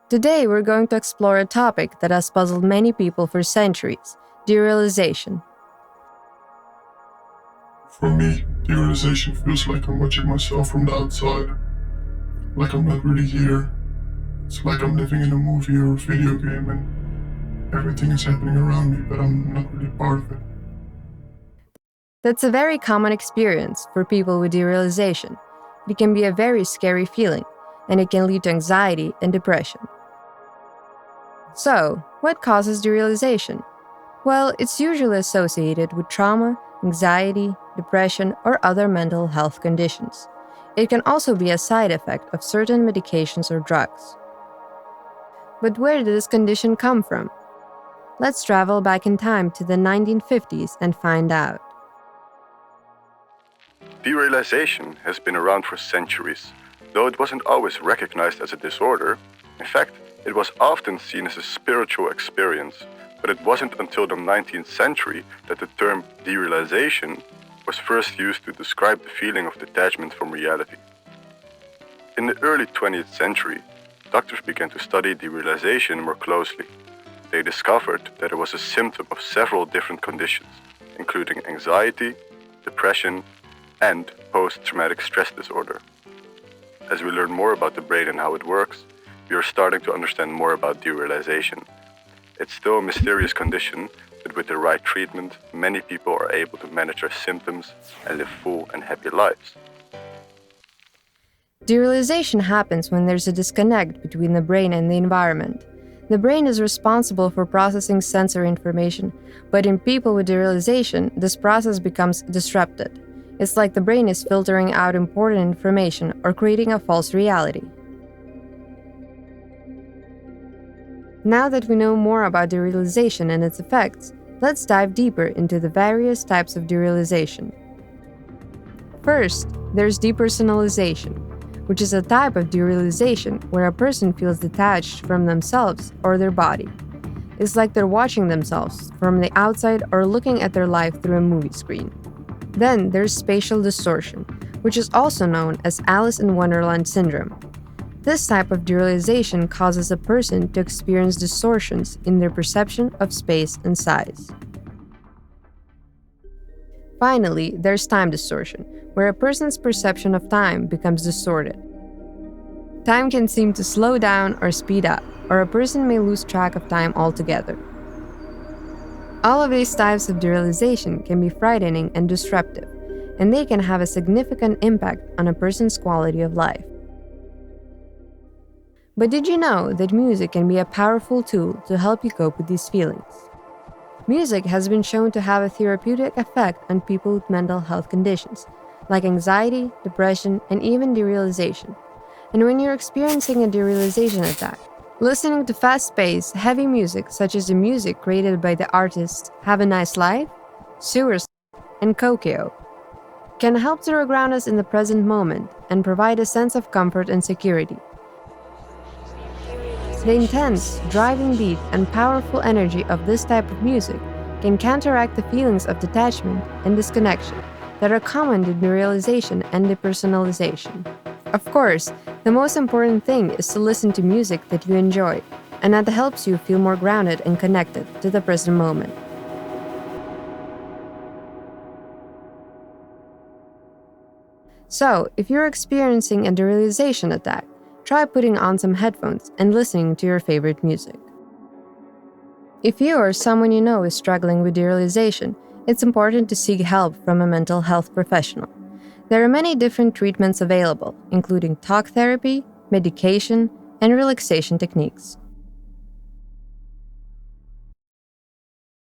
Today, we're going to explore a topic that has puzzled many people for centuries: derealization. For me, derealization feels like I'm watching myself from the outside. Like I'm not really here. It's like I'm living in a movie or a video game and everything is happening around me, but I'm not really part of it. That's a very common experience for people with derealization. It can be a very scary feeling, and it can lead to anxiety and depression. So, what causes derealization? Well, it's usually associated with trauma, anxiety, depression, or other mental health conditions. It can also be a side effect of certain medications or drugs. But where did this condition come from? Let's travel back in time to the 1950s and find out. Derealization has been around for centuries, though it wasn't always recognized as a disorder. In fact, it was often seen as a spiritual experience, but it wasn't until the 19th century that the term derealization was first used to describe the feeling of detachment from reality. In the early 20th century, doctors began to study derealization more closely. They discovered that it was a symptom of several different conditions, including anxiety, depression, and post-traumatic stress disorder. As we learn more about the brain and how it works, we are starting to understand more about derealization. It's still a mysterious condition, but with the right treatment, many people are able to manage their symptoms and live full and happy lives. Derealization happens when there's a disconnect between the brain and the environment. The brain is responsible for processing sensory information, but in people with derealization, this process becomes disrupted. It's like the brain is filtering out important information or creating a false reality. Now that we know more about derealization and its effects, let's dive deeper into the various types of derealization. First, there's depersonalization, which is a type of derealization where a person feels detached from themselves or their body. It's like they're watching themselves from the outside or looking at their life through a movie screen. Then there's spatial distortion, which is also known as Alice in Wonderland syndrome. This type of derealization causes a person to experience distortions in their perception of space and size. Finally, there's time distortion, where a person's perception of time becomes distorted. Time can seem to slow down or speed up, or a person may lose track of time altogether. All of these types of derealization can be frightening and disruptive, and they can have a significant impact on a person's quality of life. But did you know that music can be a powerful tool to help you cope with these feelings? Music has been shown to have a therapeutic effect on people with mental health conditions, like anxiety, depression, and even derealization. And when you're experiencing a derealization attack, listening to fast-paced, heavy music such as the music created by the artists Have a Nice Life, Sewers, and Kokio can help to ground us in the present moment and provide a sense of comfort and security. The intense, driving beat and powerful energy of this type of music can counteract the feelings of detachment and disconnection that are common to derealization and depersonalization. Of course, the most important thing is to listen to music that you enjoy and that helps you feel more grounded and connected to the present moment. So, if you're experiencing a derealization attack, try putting on some headphones and listening to your favorite music. If you or someone you know is struggling with derealization, it's important to seek help from a mental health professional. There are many different treatments available, including talk therapy, medication, and relaxation techniques.